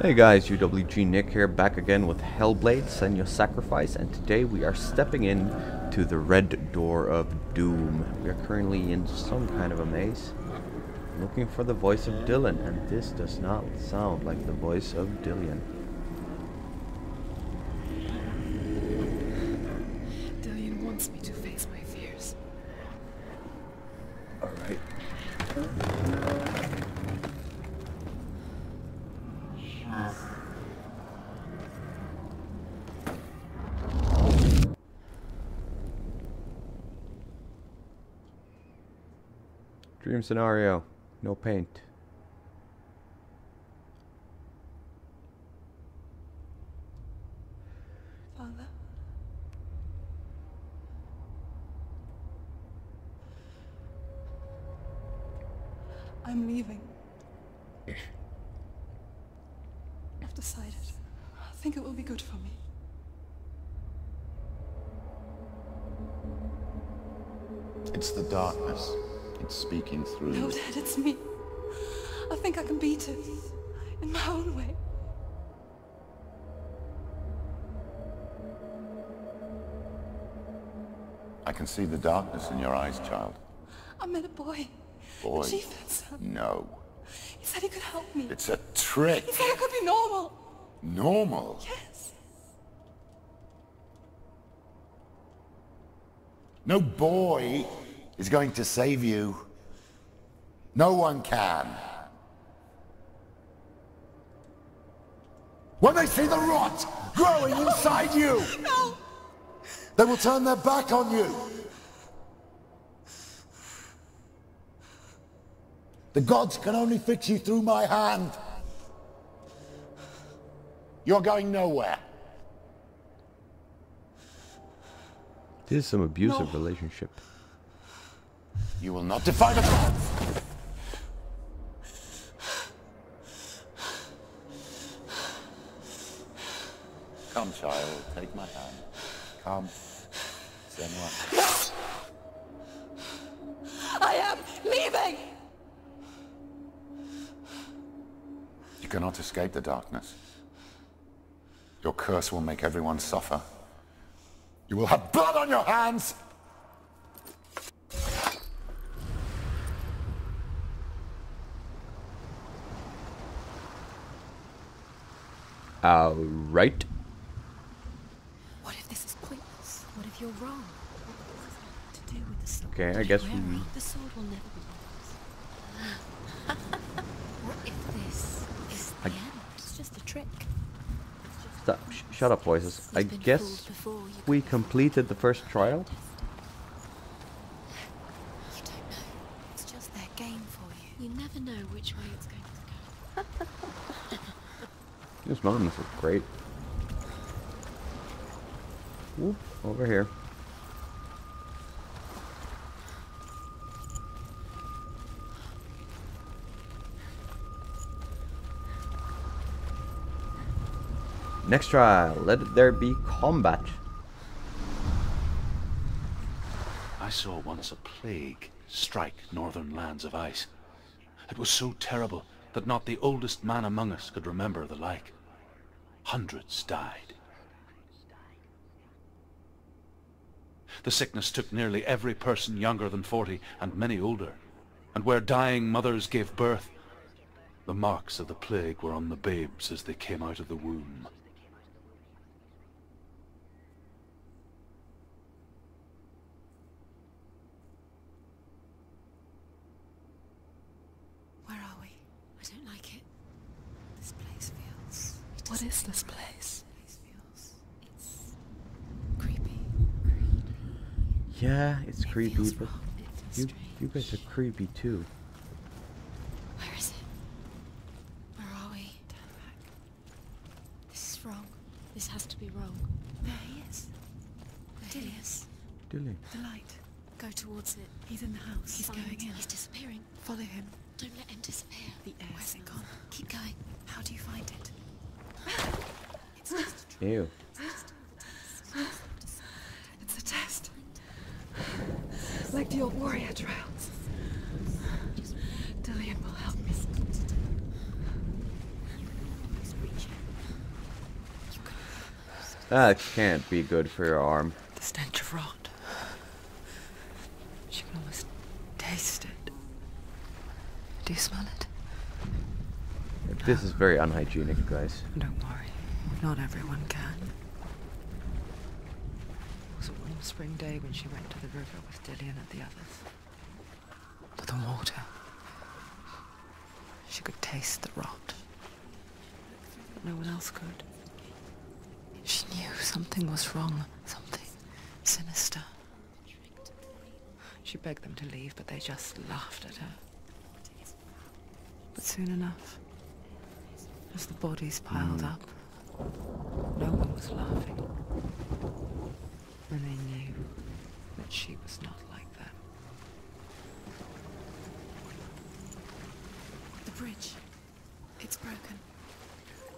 Hey guys, UWG Nick here, back again with Hellblade: Senua's Sacrifice, and today we are stepping in to the Red Door of Doom. We are currently in some kind of a maze, looking for the voice of Dylan, and this does not sound like the voice of Dillion. Dillion wants me to face my fears. Alright. Dream scenario, no paint. Father? I'm leaving. I've decided. I think it will be good for me. It's the darkness. It's speaking through No, you. Dad, it's me. I think I can beat it. In my own way. I can see the darkness in your eyes, child. I met a boy. Boy. The chief had son. No. He said he could help me. It's a trick. He said I could be normal. Normal. Yes. No boy is going to save you. No one can. When they see the rot growing inside you, No! they will turn their back on you. The gods can only fix you through my hand. You're going nowhere. This is some abusive relationship. You will not defy the gods. Come, child, take my hand. Come. Senua. I am leaving! You cannot escape the darkness. Your curse will make everyone suffer. You will have blood on your hands! Alright. What if this is pointless? What if you're wrong? What does this have to do with the sword? Okay, I guess We're we... wrong. The sword will never be yours. What if this is the end? It's just a trick. Stop. Shut up, voices. I You've been guess fooled before. You we can't completed the first trial. You don't know. It's just their game for you. You never know which way it's going to go. These mountains look great. Whoop, over here. Next trial, let there be combat. I saw once a plague strike northern lands of ice. It was so terrible that not the oldest man among us could remember the like. Hundreds died. The sickness took nearly every person younger than 40 and many older. And where dying mothers gave birth, the marks of the plague were on the babes as they came out of the womb. Where are we? I don't like it. This place feels... What is this place? This feels... It's... creepy. Yeah, it's It creepy, feels but wrong. It feels you guys are strange. creepy too. Where is it? Where are we? Turn back. This is wrong. This has to be wrong. There he is. There he is. Dilly. The light. Go towards it. He's in the house. He's Find going in. He's disappearing. Follow him. Don't let him disappear. The air Where's it smells. gone? Keep going. How do you find it? It's just a Ew. It's a test. Like the old warrior trials. Dillion will help me. That can't be good for your arm. The stench of rot. She can almost taste it. Do you smell it? This is very unhygienic, guys. Don't worry. Not everyone can. It was a warm spring day when she went to the river with Dillian and the others. To the water. She could taste the rot. But no one else could. She knew something was wrong. Something sinister. She begged them to leave, but they just laughed at her. But soon enough, as the bodies piled up, no one was laughing. And they knew that she was not like them. The bridge. It's broken.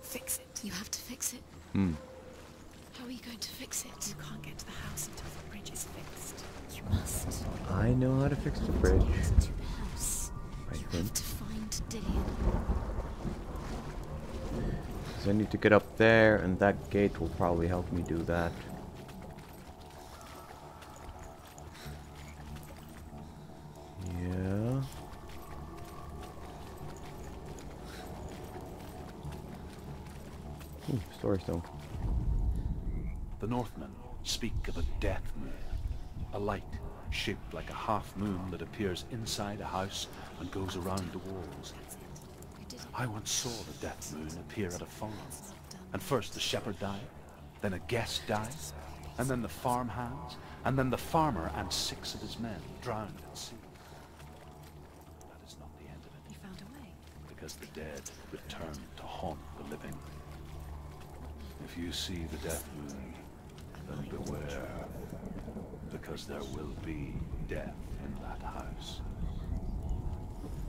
Fix it. You have to fix it. How are you going to fix it? You can't get to the house until the bridge is fixed. You must. I know how to fix the bridge. To the house. I You think. have to find Dillian. So I need to get up there, and that gate will probably help me do that. Yeah. Ooh, story stone. The Northmen speak of a death moon, a light shaped like a half moon that appears inside a house and goes around the walls. I once saw the death moon appear at a farm, and first the shepherd died, then a guest died, and then the farmhands, and then the farmer and 6 of his men drowned at sea. That is not the end of it, You found a way. because the dead return to haunt the living. If you see the death moon, then beware, because there will be death in that house.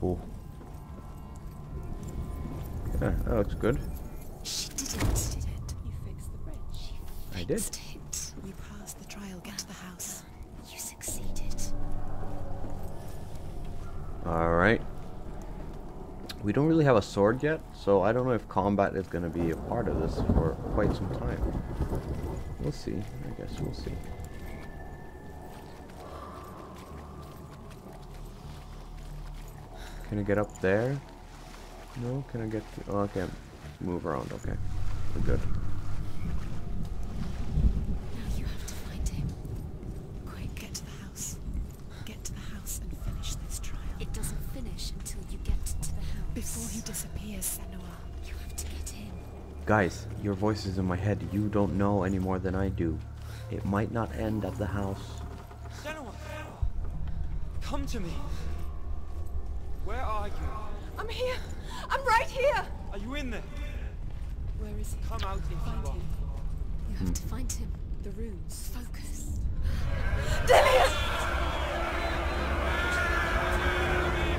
Ooh. Yeah, that looks good. She did it. You fixed the bridge. I did. Fixed it. You passed the trial. Get to the house. You succeeded. Alright. We don't really have a sword yet, so I don't know if combat is going to be a part of this for quite some time. We'll see. I guess we'll see. Can I get up there? No? Can I get... Oh, I can't move around. Okay. We're good. Now you have to find him. Quick, get to the house. Get to the house and finish this trial. It doesn't finish until you get to the house. Before he disappears, Senua. You have to get in. Guys, your voice is in my head. You don't know any more than I do. It might not end at the house. Senua! Come to me! Where are you? I'm here! I'm right here! Are you in there? Where is he? Come out if you Find are. him. You have to find him. The runes. Focus. Dillian!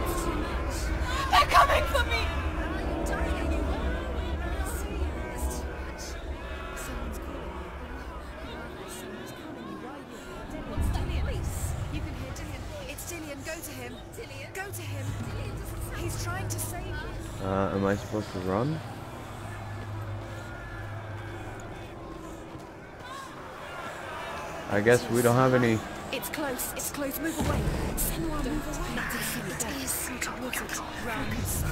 It's too much. They're coming for me! You're dying. You won't. See, it's too much. Someone's calling you. Someone's calling you. Why are you? What's that voice? You can hear Dillian. It's Dillian. Go to him. Dillian? Go to him. Dillian doesn't sound He's trying to save you. Am I supposed to run? I guess we don't have any... It's close. It's close. Move away. Senua, move away. Not to see it. It is. Focus. Focus.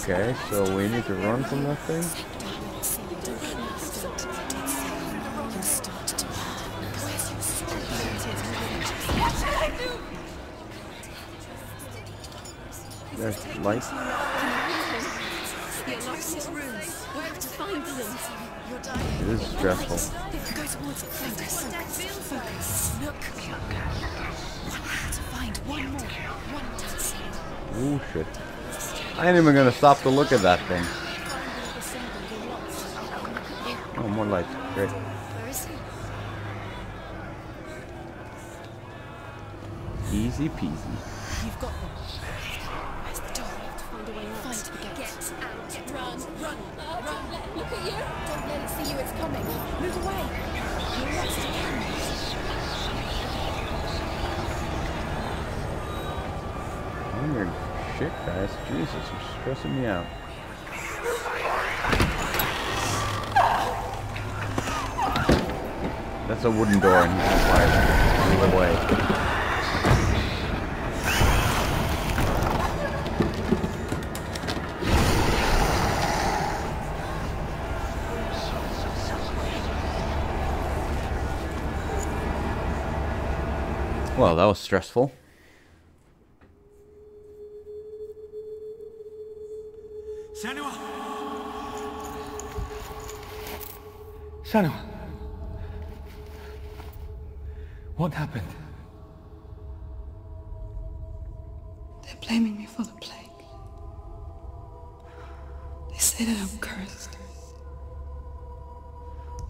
Okay, so we need to run from that thing? You'll start to There's light. You're lost his rooms. Where to find them? You're dying. This is stressful. Go towards it. Focus. Focus. Look. One have to find one more. One to see. Ooh, shit. I ain't even gonna stop to look at that thing. Oh, more lights. Great. Where is he? Easy peasy. You've got them. Where's the door? You have to find a way out. Find the gate. Get out. Run. Run. Run. Look at you. Don't let it see you. It's coming. Move away. You're lost again. I'm weird shit, guys. Jesus, you're stressing me out. That's a wooden door and he's on fire. Move away. Well, that was stressful. Senua! Senua! What happened? They're blaming me for the plague. They say that I'm cursed.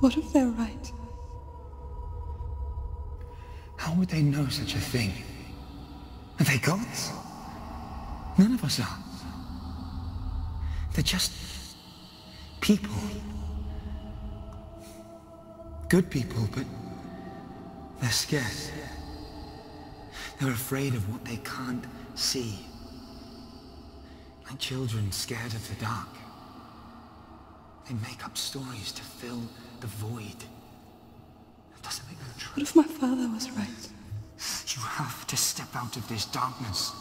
What if they're right? How would they know such a thing? Are they gods? None of us are. They're just people. Good people, but they're scared. They're afraid of what they can't see. Like children scared of the dark. They make up stories to fill the void. That doesn't make them true. What if my father was right? You have to step out of this darkness.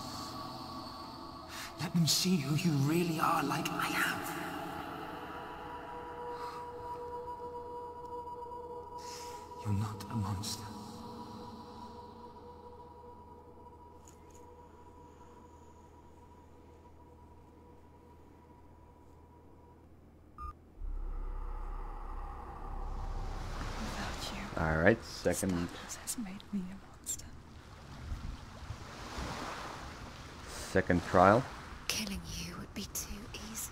Let them see who you really are, like I have. You're not a monster. Without you, Alright, second darkness has made me a monster. second trial. Killing you would be too easy.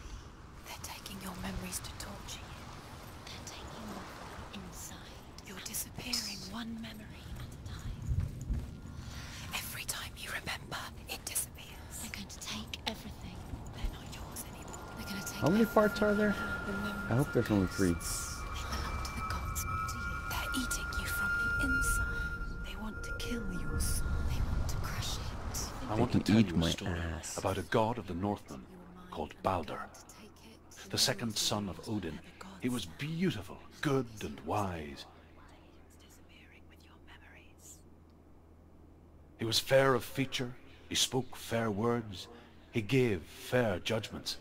They're taking your memories to torture you. They're taking you from inside. You're disappearing one memory at a time. Every time you remember, it disappears. They're going to take everything. They're not yours anymore. They're going to take How many parts are there? the memories. I hope there's only 3. They belong to the gods, not to you. They're eating you from the inside. They want to kill your soul. They want to crush it. I want to can tell eat you a my story ass. about a god of the Northmen called Balder, the second son of Odin. He was beautiful, good, and wise. He was fair of feature, he spoke fair words, he gave fair judgments.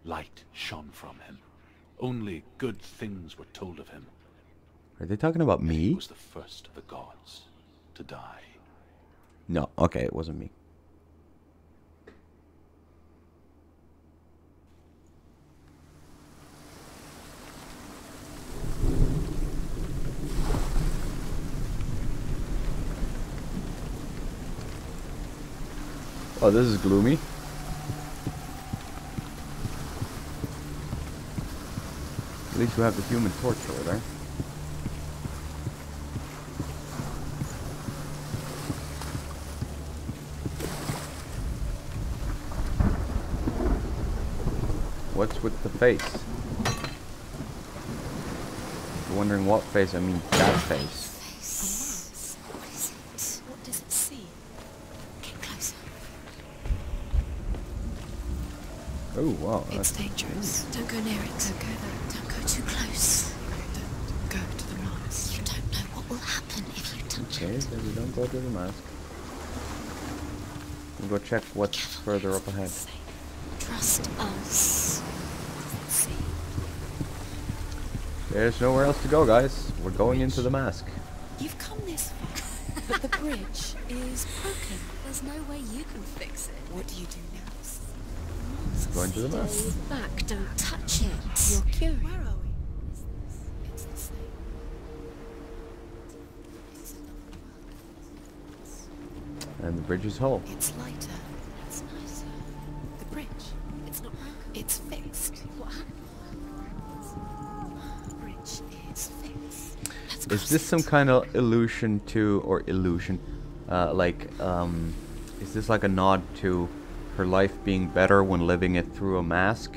Light shone from him. Only good things were told of him. Are they talking about He me? was the first of the gods to die. No, okay, it wasn't me. Oh, this is gloomy. At least we have the human torch over there. What's with the face? You're wondering what face? I mean that face. What is it? What does it see? Get closer. Oh wow. It's dangerous. Don't go near it. Don't go there. Don't go too close. Don't go to the mask. You don't know what will happen if you touch Okay, it. so we don't go to the mask. We'll go check what's further up ahead. Trust us. See. There's nowhere else to go, guys. We're going into the mask. You've come this far, but the bridge is broken. There's no way you can fix it. What do you do now? Going to the mask. Stay back. Don't touch it. You're cured. Where are we? It's the same. It's another world. And the bridge is whole. It's lighter. It's nicer. The bridge. It's not broken. It's fixed. What happened? The bridge is fixed. Let's Is cross this some it. kind of illusion to, or illusion, is this like a nod to her life being better when living it through a mask?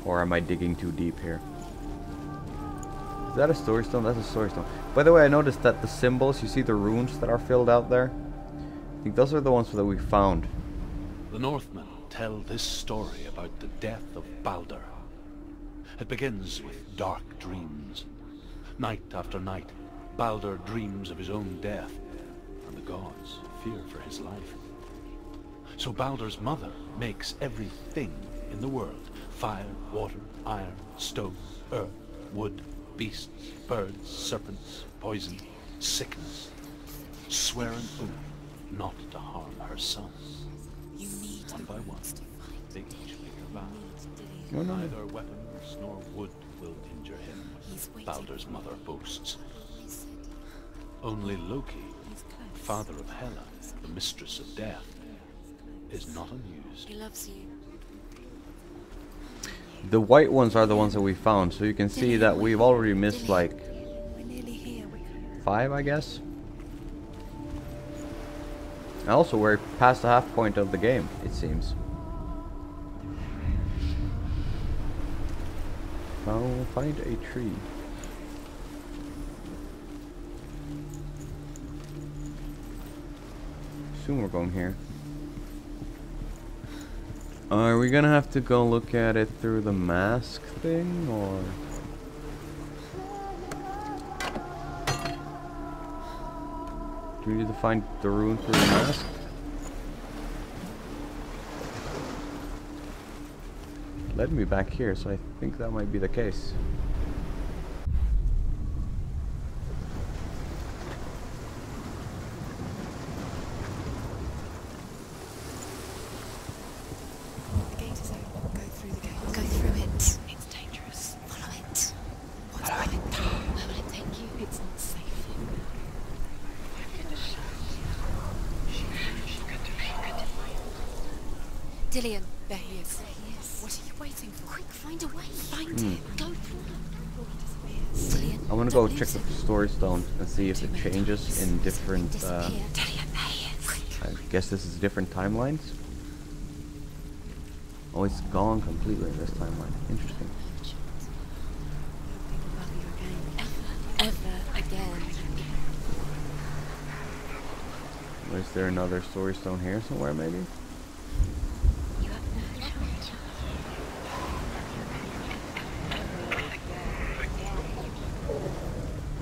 Or am I digging too deep here? Is that a story stone? That's a story stone. By the way, I noticed that the symbols, you see the runes that are filled out there? I think those are the ones that we found. The Northmen tell this story about the death of Balder. It begins with dark dreams. Night after night, Baldur dreams of his own death, and the gods fear for his life. So Baldur's mother makes everything in the world: fire, water, iron, stone, earth, wood, beasts, birds, serpents, poison, sickness. Swear an oath not to harm her son. You need One by one, they each make a vow. No, no. Neither weapons nor wood will injure him, Baldur's mother boasts. Only Loki, father of Hela, the mistress of death, is not amused. He loves you. The white ones are the ones that we found, so you can see that we've already missed like We're nearly here. 5, I guess. And also, we're past the half point of the game, it seems. Find a tree. Assume we're going here. Are we gonna have to go look at it through the mask thing, or? Do we need to find the rune through the mask? It led me back here, so I think that might be the case. The gate is open. Go through the gate. Go through it. It's dangerous. Follow it. What's behind it? Where will it take you? It's not safe. Dillion, there he is. What are you waiting for? Quick, find a way. Find him. Go through. Dillion, I want to go check the story stone and see if it changes in different. Dillion, there he is. I guess this is different timelines. Oh, it's gone completely in this timeline. Interesting. Ever again. Is there another story stone here somewhere, maybe?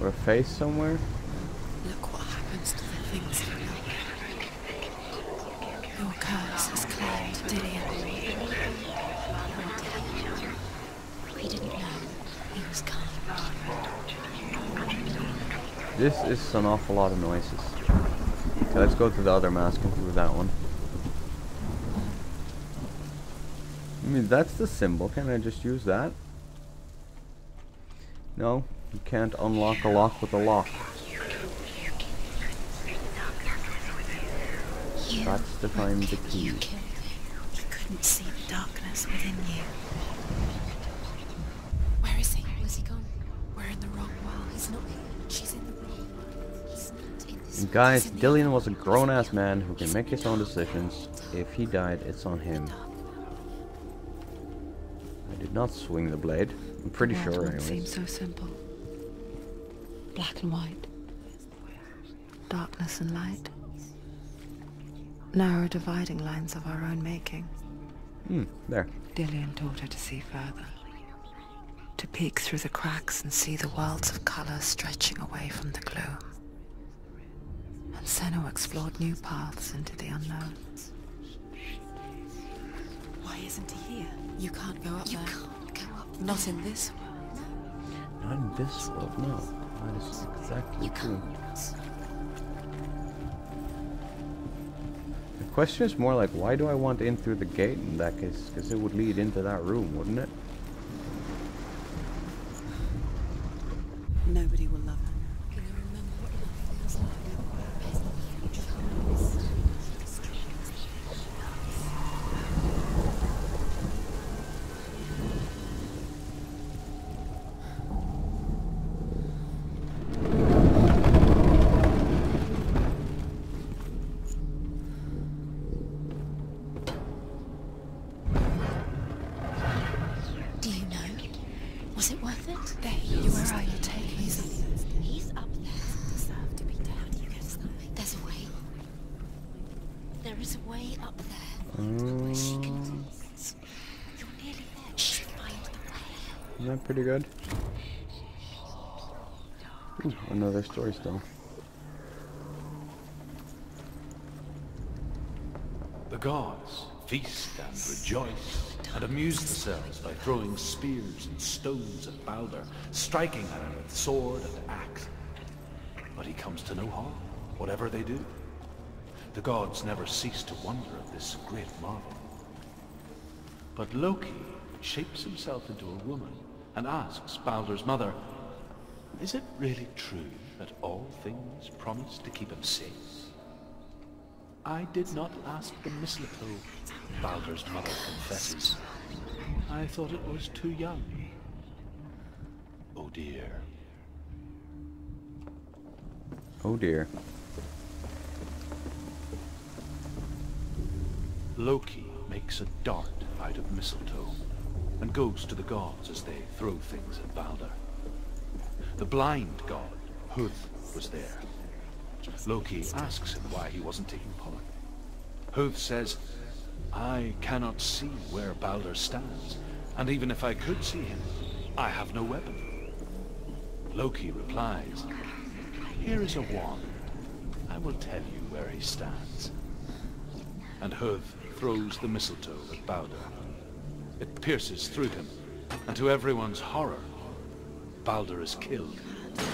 Or a face somewhere? Look what happens to the things you love. Your curse has claimed Dillion. We didn't know he was kind. This is an awful lot of noises. Okay, let's go to the other mask and through that one. I mean, that's the symbol. Can I just use that? No, you can't unlock a lock with a lock. That's to find the key. You killed him. You couldn't see the darkness within you. Where is he? Where's he gone? We're in the wrong world. He's not here. She's in the wrong world. He's not in this And guys, he's in the Dillion other was a world. grown-ass man who can make his own decisions. If he died, it's on him. I did not swing the blade. I'm pretty The sure, world anyways. seems so simple. Black and white. Darkness and light. Narrow dividing lines of our own making. There. Dillion taught her to see further. To peek through the cracks and see the worlds of color stretching away from the gloom. And Senua explored new paths into the unknown. Why isn't he here? You can't go up there. You can't go up. Not in this world. Not in this world, no. That is exactly true. The question is more like, why do I want in through the gate in that case? Because it would lead into that room, wouldn't it? Nobody will love her. Can you remember what love feels like? Do you know? Was it worth it? There he is. Where are you taking me? He's up there. Deserve to be dead. How do you get to that? There's a way. There is a way up there. She can do this. You're nearly there. Just find the way. Isn't that pretty good? Ooh, another story stone. The gods feast and rejoice and amuse themselves by throwing spears and stones at Balder, striking at him with sword and axe. But he comes to no harm, whatever they do. The gods never cease to wonder at this great marvel. But Loki shapes himself into a woman and asks Balder's mother, "Is it really true that all things promise to keep him safe?" "I did not ask the mistletoe," Balder's mother confesses. "I thought it was too young." Oh dear. Oh dear. Loki makes a dart out of mistletoe and goes to the gods as they throw things at Balder. The blind god, Huth, was there. Loki asks him why he wasn't taking part. Huth says, "I cannot see where Balder stands, and even if I could see him, I have no weapon." Loki replies, "Here is a wand. I will tell you where he stands." And Huth throws the mistletoe at Balder. It pierces through him, and to everyone's horror, Balder is killed. And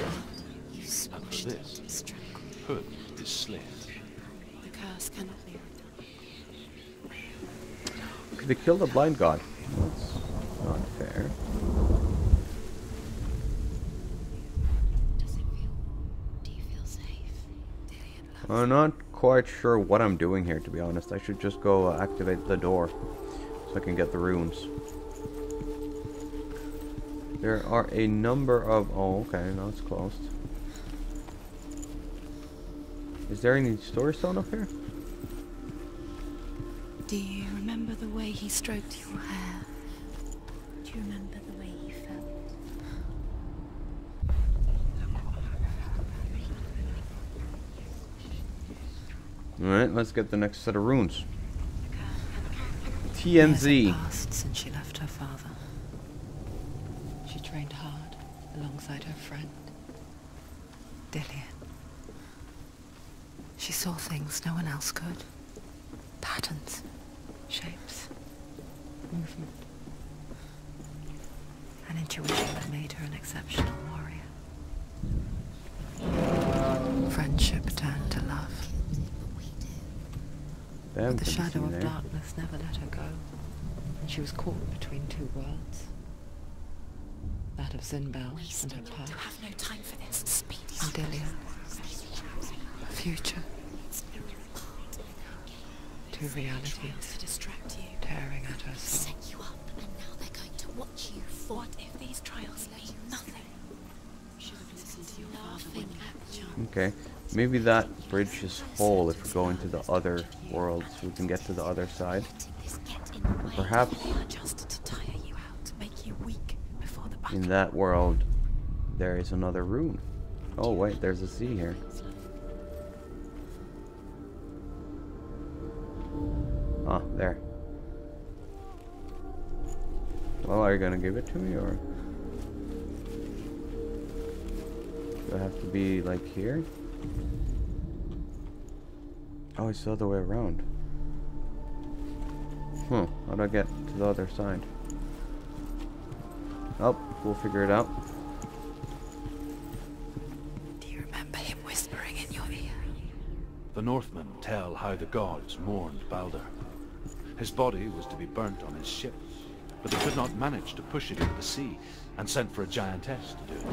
for this, Huth is slain. The curse cannot be undone. They killed a blind god. That's not fair. Do you feel safe? I'm not quite sure what I'm doing here, to be honest. I should just go activate the door so I can get the runes. There are a number of... Oh, okay, now it's closed. Is there any story stone up here? Do you remember the way he stroked your hair? Do you remember the way he felt? Alright, let's get the next set of runes. Years TNZ. had passed since she left her father. She trained hard alongside her friend, Dillian. She saw things no one else could. Patterns, shapes, movement. An intuition that made her an exceptional warrior. Friendship turned to love. But the shadow of darkness never let her go, and she was caught between two worlds. That of Zinbel and her past. You have no time for this. Speed. And Dillian. A future. Two realities To distract you. tearing at her soul. Set you up, and now they're going to watch you. What if these trials mean nothing? Should have listened to your father when you had the chance. Okay. Maybe that bridge is whole if we go into the other worlds. We can get to the other side. Perhaps Just to tire you out, make you weak before the battle. in that world there is another rune. Oh wait, there's a sea here. Ah, there. Well, are you gonna give it to me, or do I have to be like here? Oh, it's the other way around. Huh, how do I get to the other side? Oh, we'll figure it out. Do you remember him whispering in your ear? The Northmen tell how the gods mourned Balder. His body was to be burnt on his ship, but they could not manage to push it into the sea, and sent for a giantess to do it.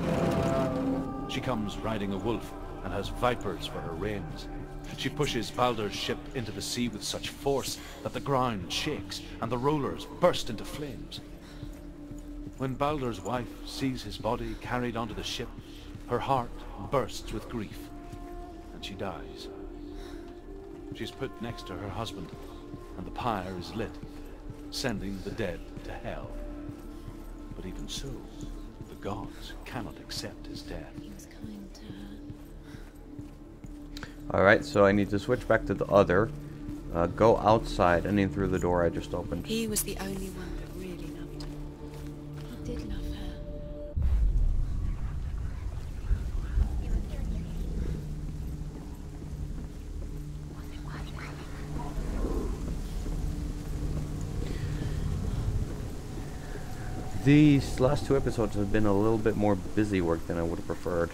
She comes riding a wolf and has vipers for her reins. She pushes Balder's ship into the sea with such force that the ground shakes and the rollers burst into flames. When Balder's wife sees his body carried onto the ship, her heart bursts with grief, and she dies. She is put next to her husband, and the pyre is lit, sending the dead to hell. But even so, the gods cannot accept his death. He was kind to her. Alright, so I need to switch back to the other. Go outside and in through the door I just opened. He was the only one that really loved her. He did love her. These last two episodes have been a little bit more busy work than I would have preferred.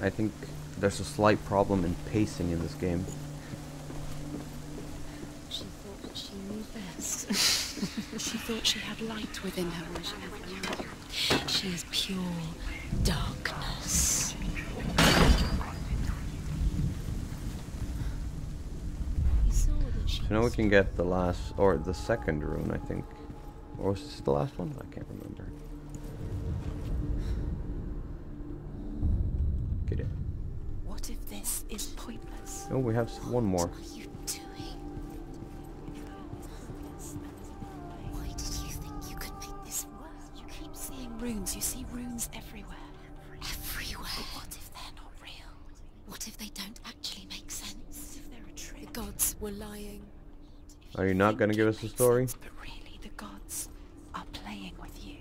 I think there's a slight problem in pacing in this game. She thought that she knew best. She thought she had light within her when she had light. She is pure darkness. You saw that she So now we can get the last, or the second rune, I think. Or was this the last one? I can't remember. Get it. What if this is pointless? Oh, we have one more. What are you doing? Why did you think you could make this work? You keep seeing runes. You see runes everywhere. Everywhere. But what if they're not real? What if they don't actually make sense? What if they're a trick? The gods were lying. Are you not gonna give us the story? But really, the gods are playing with you.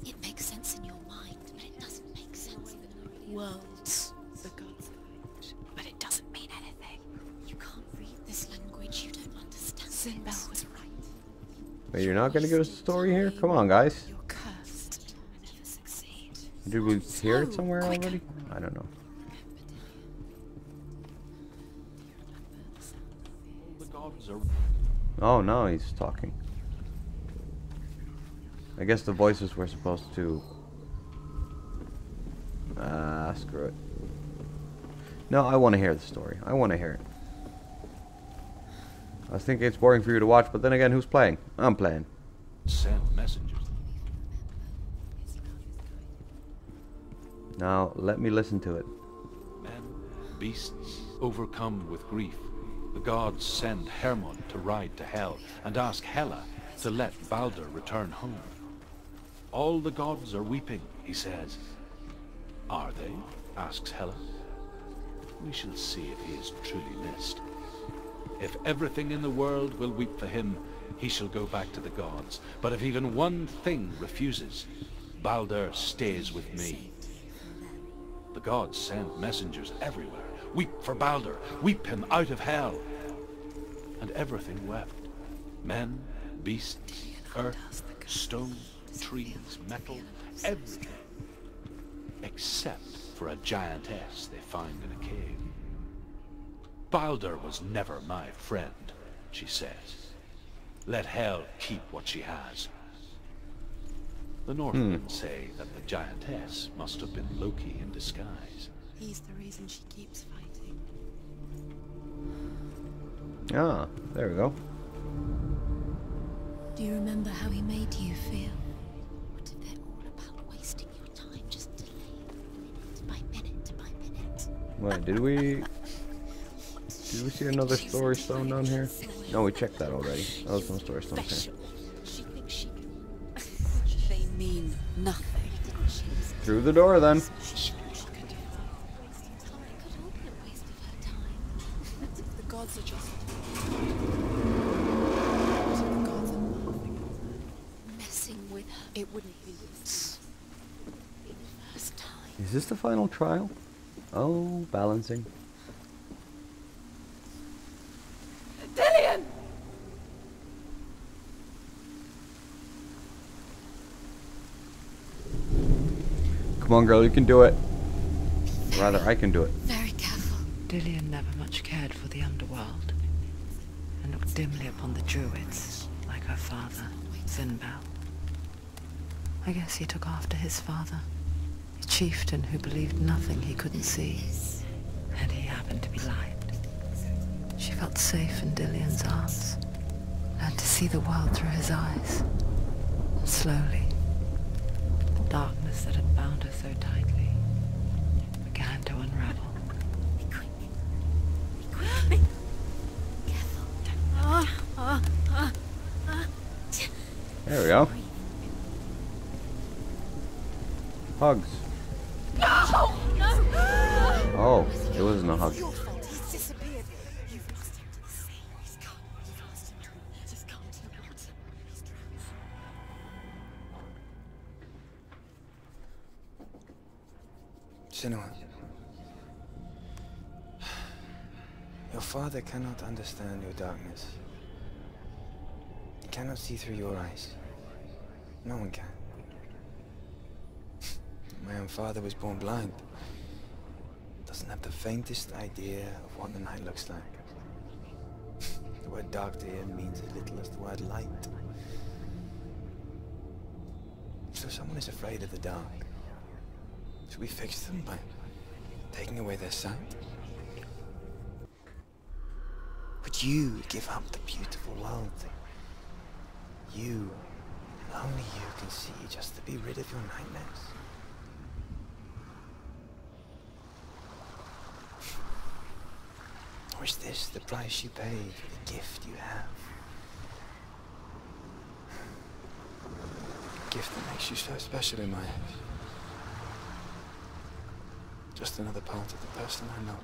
It makes sense in your mind, but it doesn't make sense in the worlds. The gods but it doesn't mean anything. You can't read this language, you don't understand. Sinbel was right. But you're not gonna give us the story here? Come on, guys. You're cursed. Never succeed. Did we hear it So, somewhere quicker. already? I don't know. The gods are... Oh, no, he's talking. I guess the voices were supposed to... screw it. No, I want to hear the story. I want to hear it. I was thinking it's boring for you to watch, but then again, who's playing? I'm playing. sent messengers. Now, let me listen to it. Men, beasts, overcome with grief. The gods send Hermod to ride to Hel and ask Hela to let Balder return home. All the gods are weeping, he says. Are they? Asks Hela. We shall see if he is truly missed. If everything in the world will weep for him, he shall go back to the gods. But if even one thing refuses, Balder stays with me. The gods send messengers everywhere. Weep for Balder. Weep him out of Hell. And everything wept. Men, beasts, earth, stone, trees, metal, everything. Except for a giantess they find in a cave. Balder was never my friend, she says. Let Hel keep what she has. The Northmen say that the giantess must have been Loki in disguise. He's the reason she keeps fighting. Ah, there we go. Do you remember how he made you feel? What if they're all about wasting your time, just delaying minute by minute? Wait, did we see another story stone down here? No, we checked that already. That was no story stone here. She thinks she They mean nothing. Through the door then. The gods are just... The gods are messing with her. It wouldn't be this. Be the first time. Is this the final trial? Oh, balancing. Dillion! Come on, girl, you can do it. Rather, I can do it. Very careful. Dillion never much cared for the underworld, and looked dimly upon the druids, like her father, Sinbel. I guess he took after his father, a chieftain who believed nothing he couldn't see, and he happened to be blind. She felt safe in Dillion's arms, learned to see the world through his eyes, and slowly, the darkness that had bound her so tightly began to unravel. Be quick. Be quick. Careful. There we go. Hugs. No! Oh, it wasn't a hug. Your fault. He's disappeared. You've lost him to the sea. He's gone. You've lost him to the... Just come to the water. He's drowned. Senua. Your father cannot understand your darkness. cannot see through your eyes. No one can. My own father was born blind. Doesn't have the faintest idea of what the night looks like. The word dark to him means as little as the word light. So someone is afraid of the dark. Should we fix them by taking away their sight? Would you give up the beautiful world that you, and only you, can see just to be rid of your nightmares? Or is this the price you pay for the gift you have? A gift that makes you so special in my eyes. Just another part of the person I know.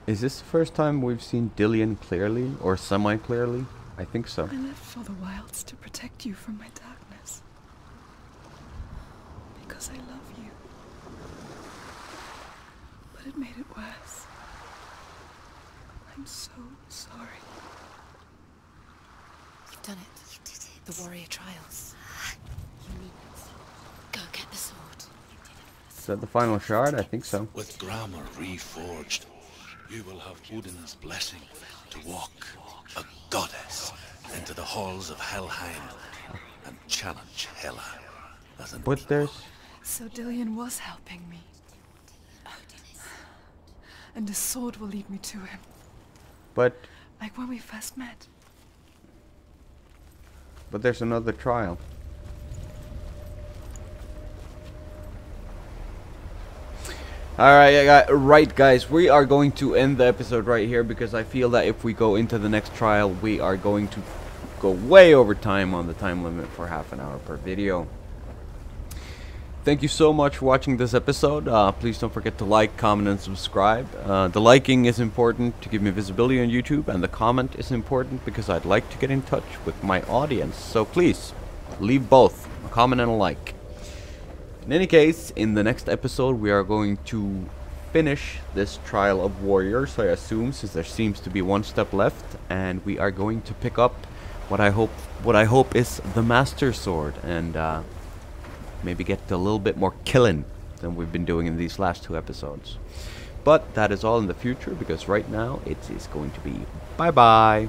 Is this the first time we've seen Dillion clearly, or semi-clearly? I think so. I lived for the wilds to protect you from my darkness. Because I love you. But it made it worse. I'm so sorry. You've done it. You did it. The warrior trials. You mean it. Go get the sword. Is that the final shard? I think so. With Grammar reforged, you will have Odin's blessing to walk, a goddess, into the halls of Helheim and challenge Hela as an But there's... So Dillion was helping me. And the sword will lead me to him. But Like when we first met. there's another trial. Alright guys, we are going to end the episode right here because I feel that if we go into the next trial, we are going to go way over time on the time limit for half an hour per video. Thank you so much for watching this episode. Please don't forget to like, comment, and subscribe. The liking is important to give me visibility on YouTube, and the comment is important because I'd like to get in touch with my audience. So please, leave both, a comment and a like. In any case, in the next episode we are going to finish this trial of warriors, I assume, since there seems to be one step left, and we are going to pick up what I hope is the Master Sword, and maybe get a little bit more killing than we've been doing in these last 2 episodes. But that is all in the future, because right now it is going to be bye bye.